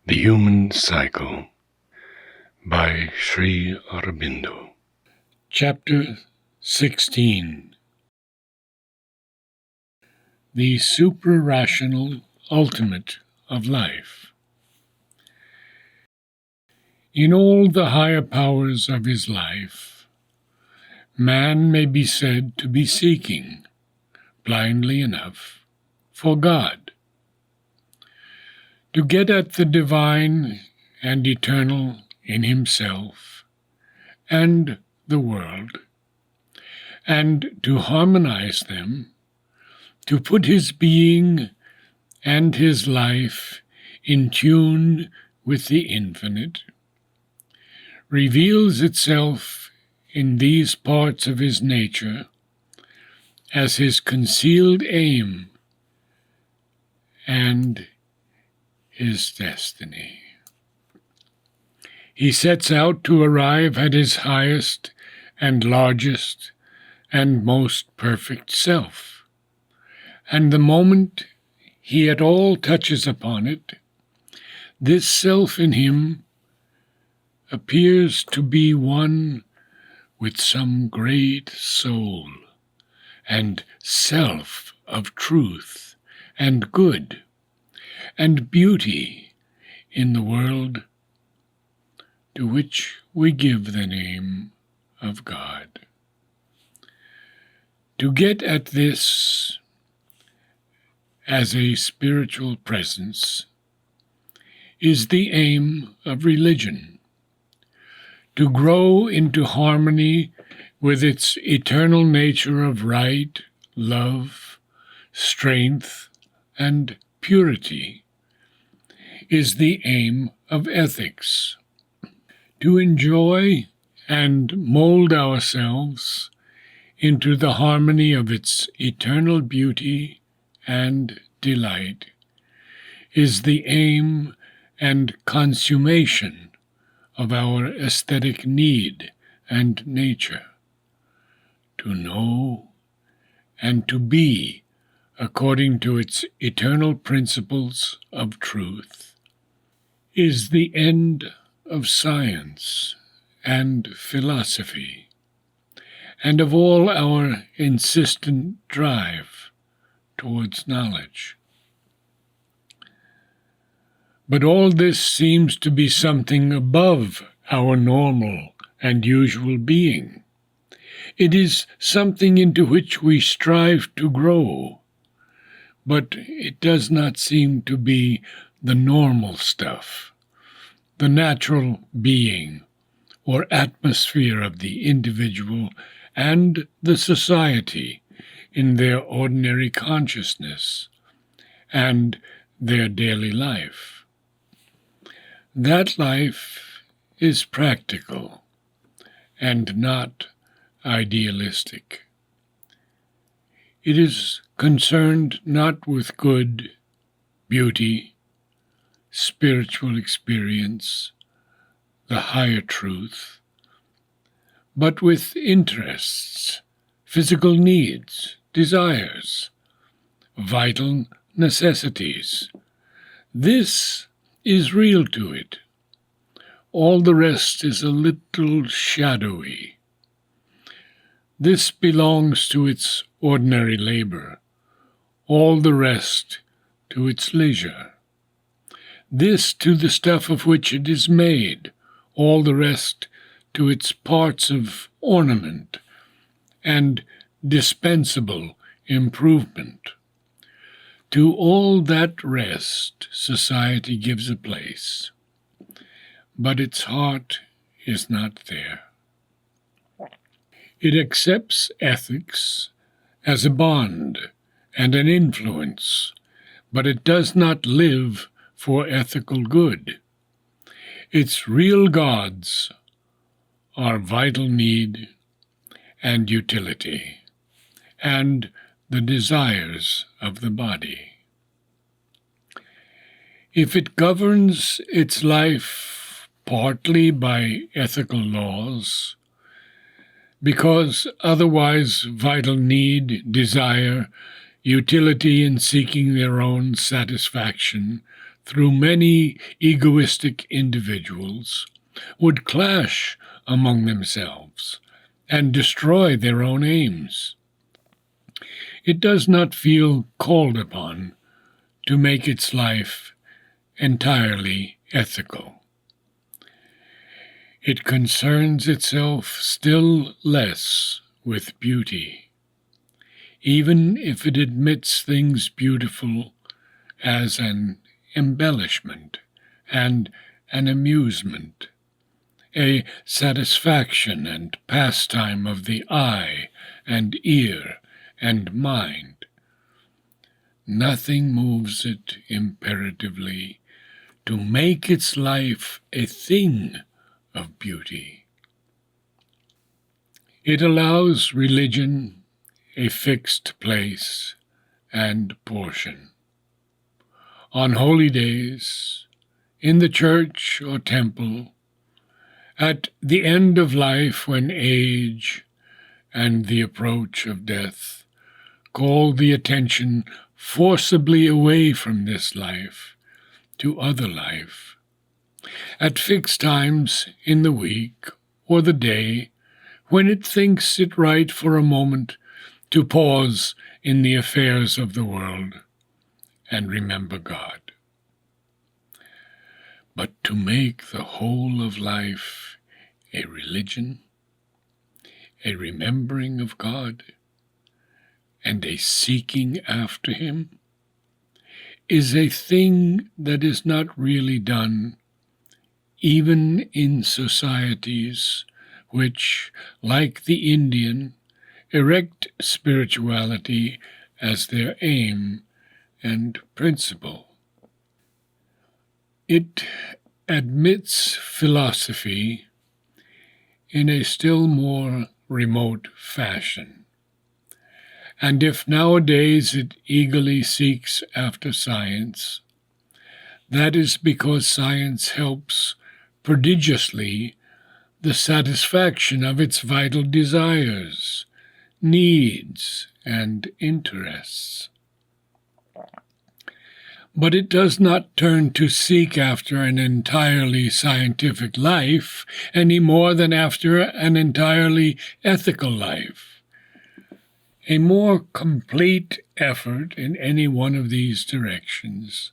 The Human Cycle by Sri Aurobindo. Chapter 16. The Suprarational Ultimate of Life. In all the higher powers of his life, man may be said to be seeking, blindly enough, for God. To get at the divine and eternal in himself and the world, and to harmonize them, to put his being and his life in tune with the infinite, reveals itself in these parts of his nature as his concealed aim and his destiny. He sets out to arrive at his highest and largest and most perfect self, and the moment he at all touches upon it, this self in him appears to be one with some great soul and self of truth and good and beauty in the world, to which we give the name of God. To get at this as a spiritual presence is the aim of religion. To grow into harmony with its eternal nature of right, love, strength, and purity is the aim of ethics. To enjoy and mold ourselves into the harmony of its eternal beauty and delight is the aim and consummation of our aesthetic need and nature. To know and to be according to its eternal principles of truth is the end of science and philosophy, and of all our insistent drive towards knowledge. But all this seems to be something above our normal and usual being. It is something into which we strive to grow, but it does not seem to be the normal stuff, the natural being or atmosphere of the individual and the society in their ordinary consciousness and their daily life. That life is practical and not idealistic. It is concerned not with good, beauty, spiritual experience, the higher truth, but with interests, physical needs, desires, vital necessities. This is real to it. All the rest is a little shadowy. This belongs to its ordinary labor, all the rest to its leisure. This to the stuff of which it is made, all the rest to its parts of ornament and dispensable improvement. To all that rest society gives a place, but its heart is not there. It accepts ethics as a bond and an influence, but it does not live for ethical good. Its real gods are vital need and utility, and the desires of the body. If it governs its life partly by ethical laws, because otherwise vital need, desire, utility in seeking their own satisfaction through many egoistic individuals, would clash among themselves and destroy their own aims. It does not feel called upon to make its life entirely ethical. It concerns itself still less with beauty, even if it admits things beautiful as an embellishment and an amusement, a satisfaction and pastime of the eye and ear and mind. Nothing moves it imperatively to make its life a thing of beauty. It allows religion a fixed place and portion. On holy days, in the church or temple, at the end of life when age and the approach of death call the attention forcibly away from this life to other life. At fixed times in the week or the day, when it thinks it right for a moment to pause in the affairs of the world and remember God. But to make the whole of life a religion, a remembering of God, and a seeking after Him, is a thing that is not really done even in societies which, like the Indian, erect spirituality as their aim and principle. It admits philosophy in a still more remote fashion. And if nowadays it eagerly seeks after science, that is because science helps prodigiously the satisfaction of its vital desires, needs, and interests. But it does not turn to seek after an entirely scientific life any more than after an entirely ethical life. A more complete effort in any one of these directions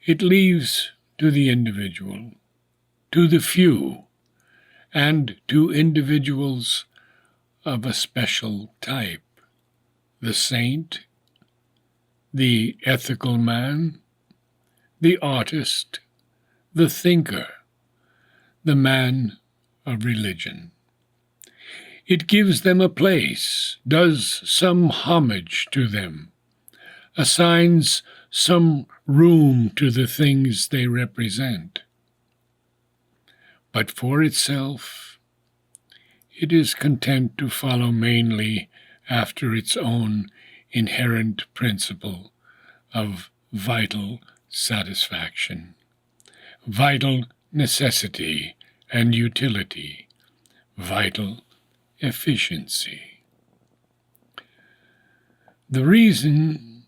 it leaves to the individual, to the few, and to individuals of a special type: the saint, the ethical man, the artist, the thinker, the man of religion. It gives them a place, does some homage to them, assigns some room to the things they represent. But for itself, it is content to follow mainly after its own inherent principle of vital satisfaction, vital necessity and utility, vital efficiency. The reason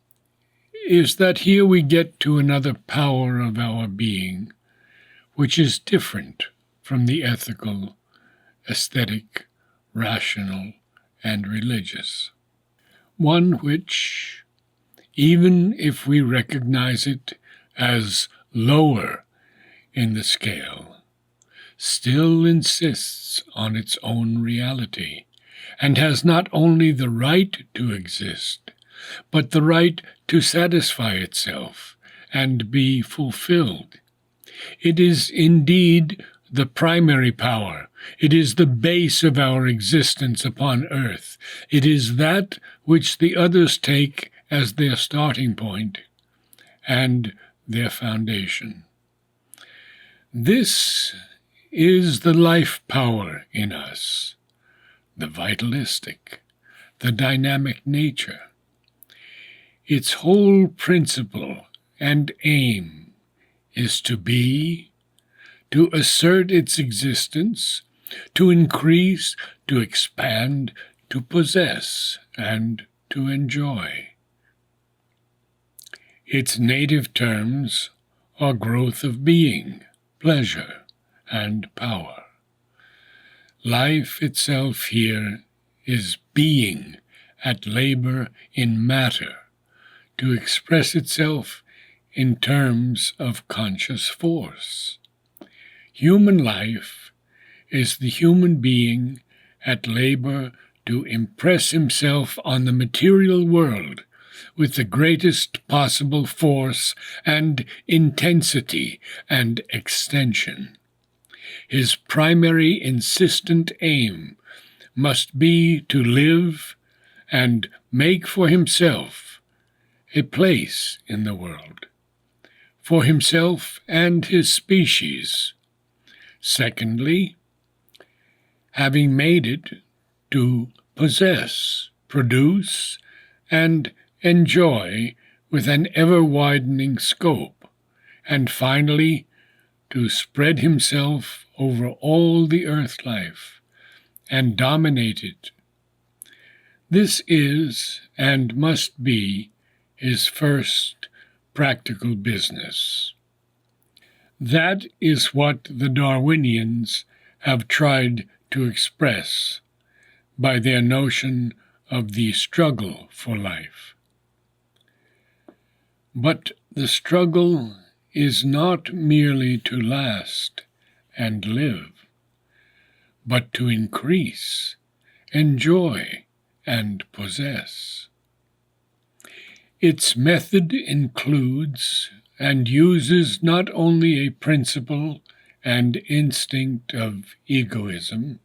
is that here we get to another power of our being, which is different from the ethical, aesthetic, rational, and religious. One which, even if we recognize it as lower in the scale, still insists on its own reality, and has not only the right to exist, but the right to satisfy itself and be fulfilled. It is indeed the primary power. It is the base of our existence upon earth. It is that which the others take as their starting point and their foundation. This is the life power in us, the vitalistic, the dynamic nature. Its whole principle and aim is to be, to assert its existence, to increase, to expand, to possess, and to enjoy. Its native terms or growth of being, pleasure, and power. Life itself here is being at labor in matter to express itself in terms of conscious force. Human life is the human being at labor to impress himself on the material world with the greatest possible force and intensity and extension. His primary insistent aim must be to live and make for himself a place in the world, for himself and his species. Secondly, having made it, to possess, produce, and enjoy with an ever-widening scope, and finally, to spread himself over all the earth life and dominate it. This is and must be his first practical business. That is what the Darwinians have tried to express by their notion of the struggle for life. But the struggle is not merely to last and live, but to increase, enjoy, and possess. Its method includes and uses not only a principle and instinct of egoism,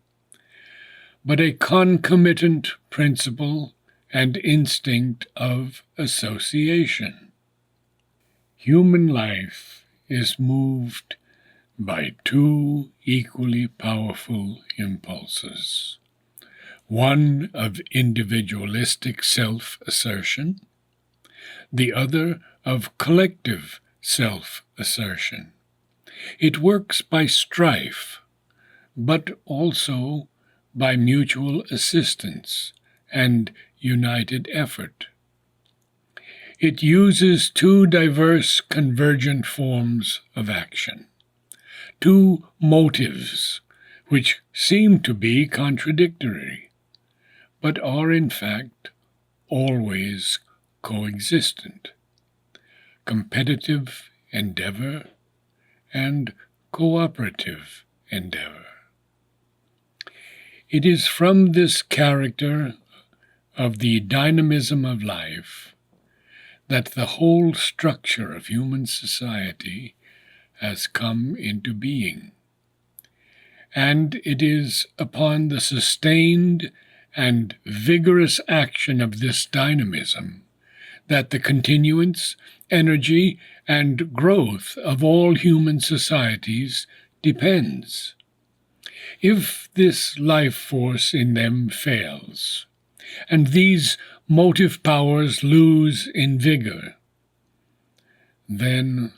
but a concomitant principle and instinct of association. Human life is moved by two equally powerful impulses, one of individualistic self-assertion, the other of collective self-assertion. It works by strife, but also by mutual assistance and united effort. It uses two diverse convergent forms of action, two motives which seem to be contradictory, but are in fact always coexistent: competitive endeavor and cooperative endeavor. It is from this character of the dynamism of life that the whole structure of human society has come into being. And it is upon the sustained and vigorous action of this dynamism that the continuance, energy, and growth of all human societies depends. If this life force in them fails, and these motive powers lose in vigor, then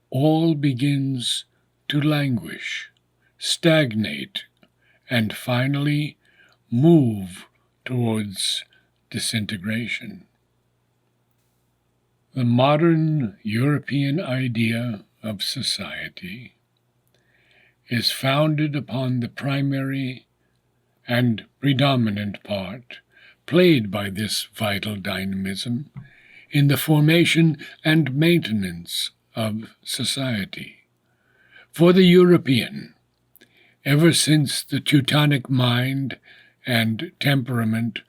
all begins to languish, stagnate, and finally move towards disintegration. The modern European idea of society is founded upon the primary and predominant part played by this vital dynamism in the formation and maintenance of society. For the European, ever since the Teutonic mind and temperament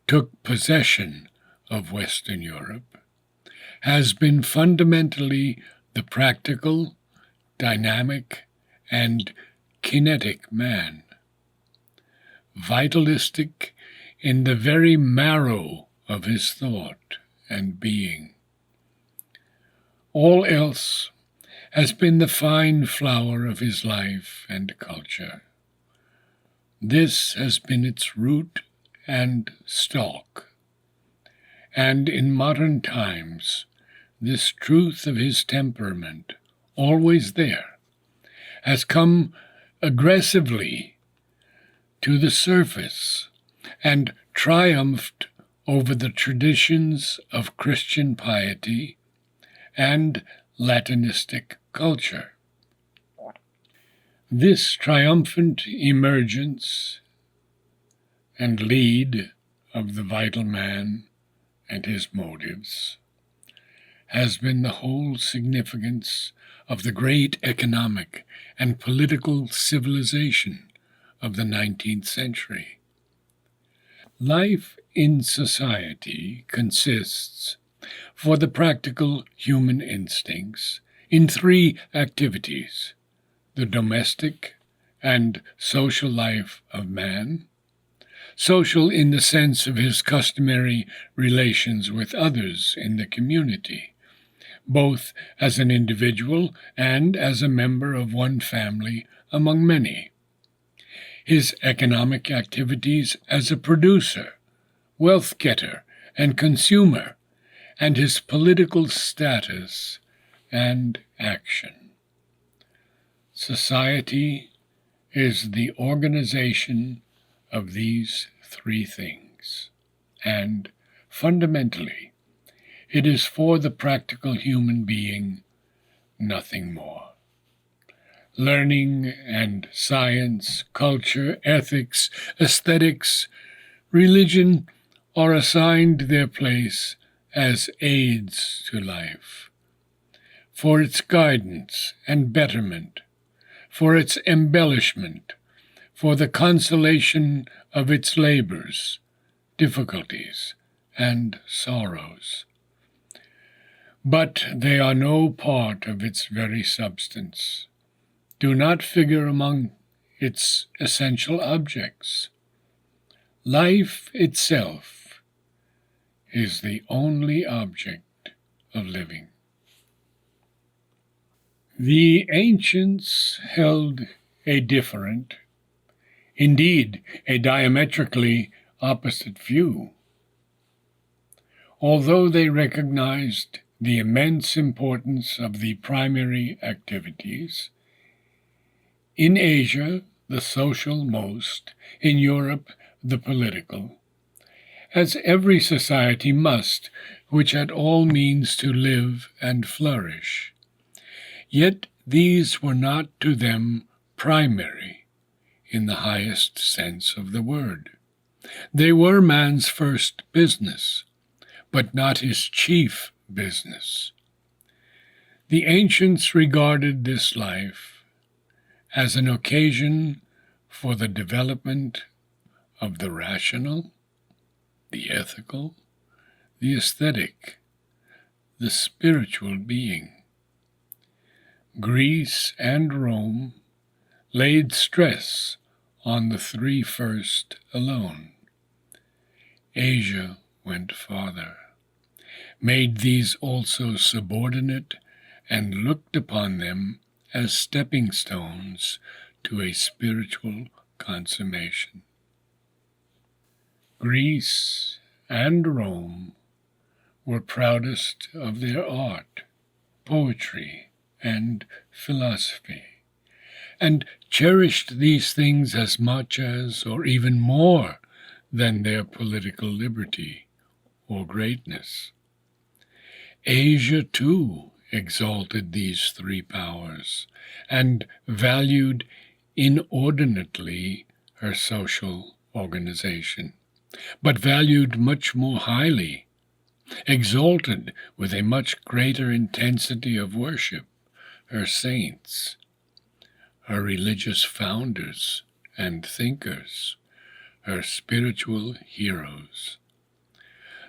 took possession of Western Europe, has been fundamentally the practical, dynamic, and kinetic man, vitalistic in the very marrow of his thought and being. All else has been the fine flower of his life and culture. This has been its root and stalk. And in modern times, this truth of his temperament, always there, has come aggressively to the surface and triumphed over the traditions of Christian piety and Latinistic culture. This triumphant emergence and lead of the vital man and his motives has been the whole significance of the great economic and political civilization of the 19th century. Life in society consists, for the practical human instincts, in three activities: the domestic and social life of man, social in the sense of his customary relations with others in the community, both as an individual and as a member of one family among many. His economic activities as a producer, wealth getter, and consumer, and his political status and action. Society is the organization of these three things, and fundamentally, it is for the practical human being nothing more. Learning and science, culture, ethics, aesthetics, religion are assigned their place as aids to life, for its guidance and betterment, for its embellishment, for the consolation of its labors, difficulties, and sorrows. But they are no part of its very substance, do not figure among its essential objects. Life itself is the only object of living. The ancients held a different, indeed a diametrically opposite view. Although they recognized the immense importance of the primary activities, in Asia, the social most, in Europe, the political, as every society must, which at all means to live and flourish. Yet these were not to them primary, in the highest sense of the word. They were man's first business, but not his chief business. The ancients regarded this life as an occasion for the development of the rational, the ethical, the aesthetic, the spiritual being. Greece and Rome laid stress on the three first alone. Asia went farther, made these also subordinate, and looked upon them as stepping stones to a spiritual consummation. Greece and Rome were proudest of their art, poetry, and philosophy, and cherished these things as much as, or even more, than their political liberty or greatness. Asia, too, exalted these three powers, and valued inordinately her social organization, but valued much more highly, exalted with a much greater intensity of worship, her saints, her religious founders and thinkers, her spiritual heroes.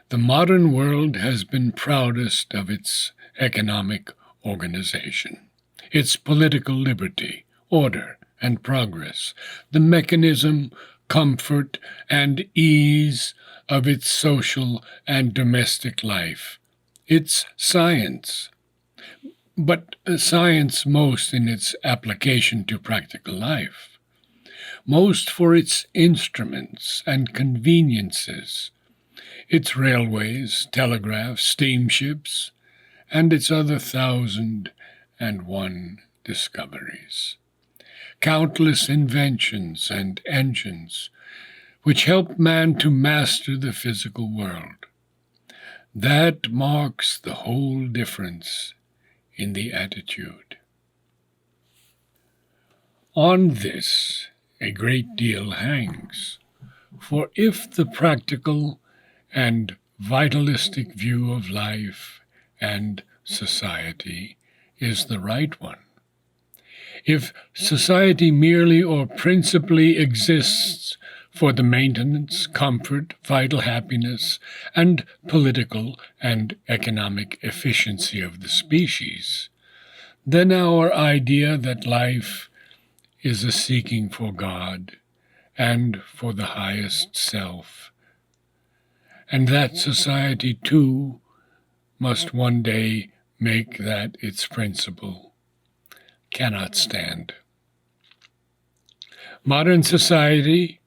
The modern world has been proudest of its economic organization, its political liberty, order, and progress, the mechanism, comfort, and ease of its social and domestic life, its science, but science most in its application to practical life, most for its instruments and conveniences, its railways, telegraphs, steamships, and its other 1,001 discoveries. Countless inventions and engines which help man to master the physical world. That marks the whole difference in the attitude. On this a great deal hangs, for if the practical and vitalistic view of life and society is the right one, if society merely or principally exists for the maintenance, comfort, vital happiness, and political and economic efficiency of the species, then our idea that life is a seeking for God and for the highest self, and that society too must one day make that its principle, cannot stand. Modern society,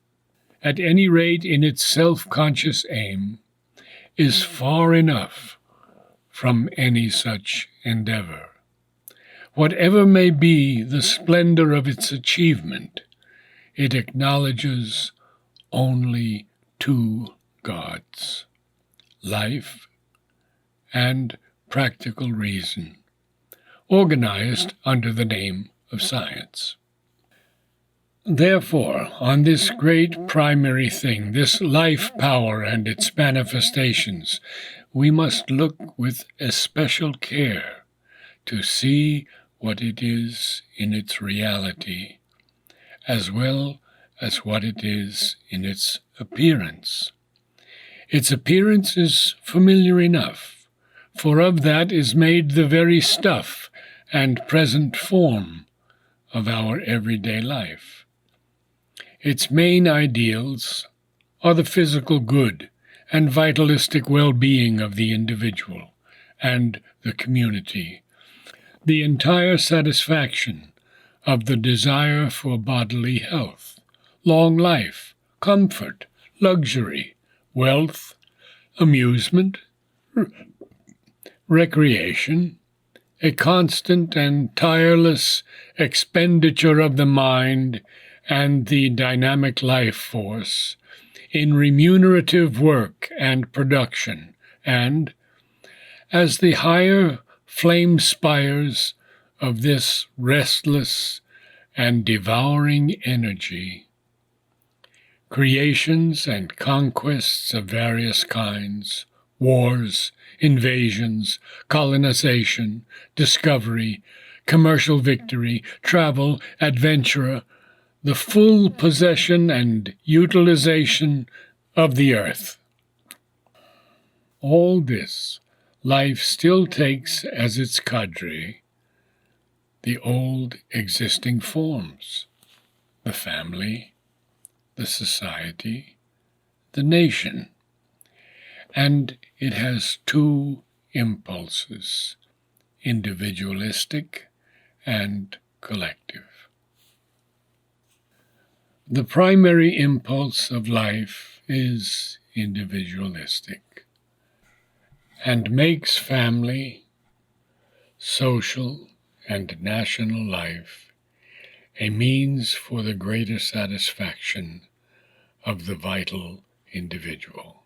at any rate in its self-conscious aim, is far enough from any such endeavor. Whatever may be the splendor of its achievement, it acknowledges only two gods, life and practical reason, organized under the name of science. Therefore, on this great primary thing, this life power and its manifestations, we must look with especial care to see what it is in its reality, as well as what it is in its appearance. Its appearance is familiar enough, for of that is made the very stuff and present form of our everyday life. Its main ideals are the physical good and vitalistic well-being of the individual and the community, the entire satisfaction of the desire for bodily health, long life, comfort, luxury, wealth, amusement, recreation, a constant and tireless expenditure of the mind and the dynamic life force in remunerative work and production, and, as the higher flame spires of this restless and devouring energy, creations and conquests of various kinds, wars, invasions, colonization, discovery, commercial victory, travel, adventure, the full possession and utilization of the earth. All this life still takes as its cadre the old existing forms, the family, the society, the nation, and it has two impulses, individualistic and collective. The primary impulse of life is individualistic and makes family, social, and national life a means for the greater satisfaction of the vital individual.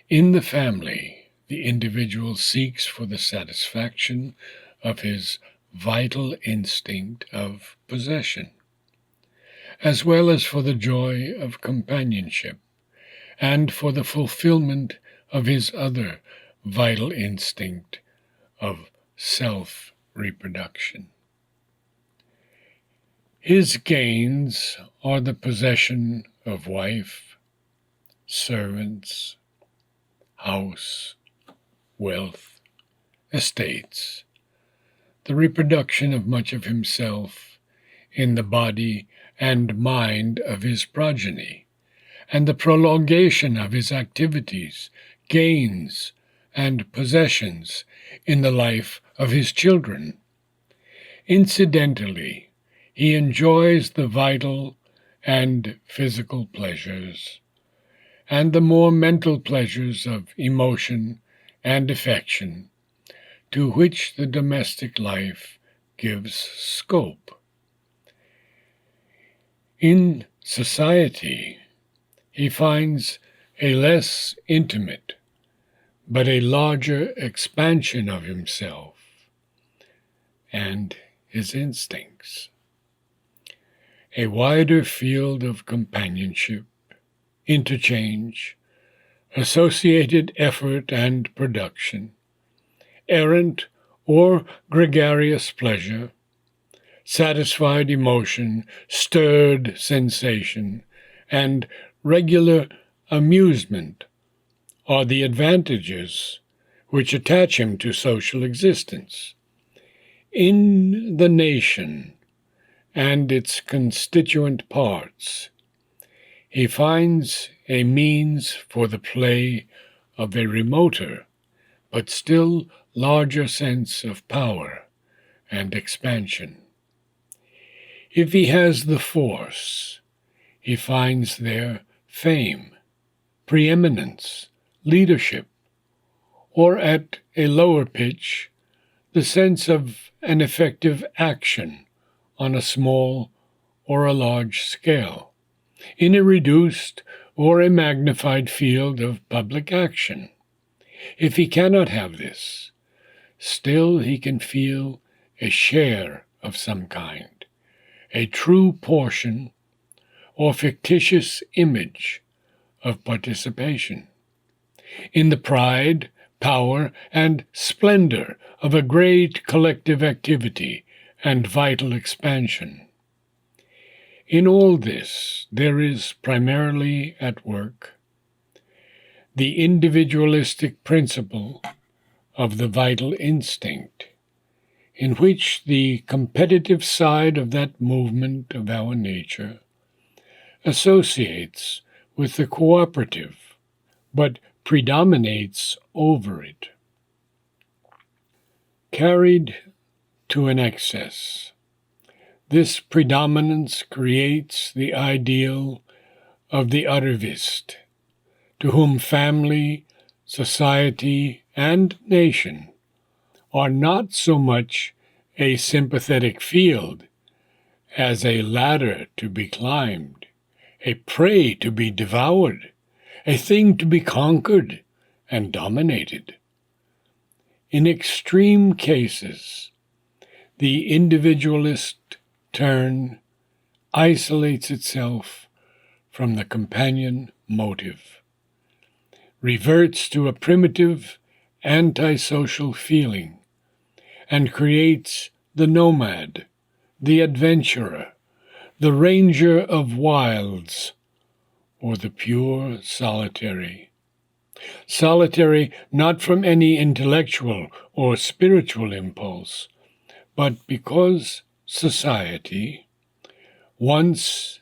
In the family, the individual seeks for the satisfaction of his vital instinct of possession, as well as for the joy of companionship, and for the fulfillment of his other vital instinct of self-reproduction. His gains are the possession of wife, servants, house, wealth, estates, the reproduction of much of himself in the body and mind of his progeny, and the prolongation of his activities, gains, and possessions in the life of his children. Incidentally, he enjoys the vital and physical pleasures, and the more mental pleasures of emotion and affection, to which the domestic life gives scope. In society, he finds a less intimate, but a larger expansion of himself, and his instincts. A wider field of companionship, interchange, associated effort and production, errant or gregarious pleasure, satisfied emotion, stirred sensation, and regular amusement are the advantages which attach him to social existence. In the nation and its constituent parts, he finds a means for the play of a remoter but still larger sense of power and expansion. If he has the force, he finds there fame, preeminence, leadership, or at a lower pitch, the sense of an effective action on a small or a large scale, in a reduced or a magnified field of public action. If he cannot have this, still he can feel a share of some kind, a true portion or fictitious image of participation, in the pride, power, and splendor of a great collective activity and vital expansion. In all this, there is primarily at work the individualistic principle of the vital instinct, in which the competitive side of that movement of our nature associates with the cooperative, but predominates over it. Carried to an excess, this predominance creates the ideal of the uttervist, to whom family, society, and nation are not so much a sympathetic field as a ladder to be climbed, a prey to be devoured, a thing to be conquered and dominated. In extreme cases, the individualist turn isolates itself from the companion motive, reverts to a primitive antisocial feeling, and creates the nomad, the adventurer, the ranger of wilds, or the pure solitary. Solitary not from any intellectual or spiritual impulse, but because society, once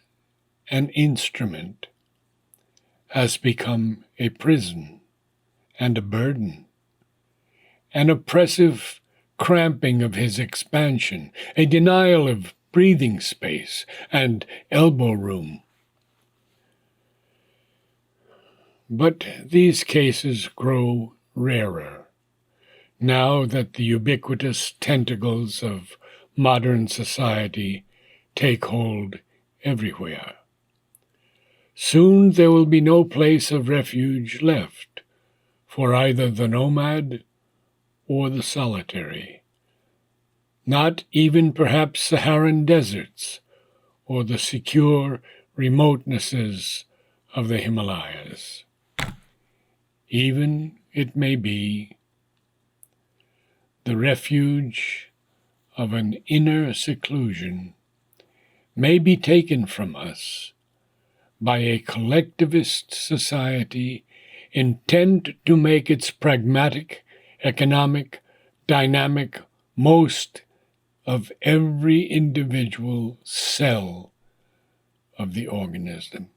an instrument, has become a prison and a burden, an oppressive cramping of his expansion, a denial of breathing space and elbow room. But these cases grow rarer, now that the ubiquitous tentacles of modern society take hold everywhere. Soon there will be no place of refuge left for either the nomad or the solitary, not even perhaps Saharan deserts or the secure remotenesses of the Himalayas. Even, it may be, the refuge of an inner seclusion may be taken from us by a collectivist society intent to make its pragmatic, economic, dynamic most of every individual cell of the organism.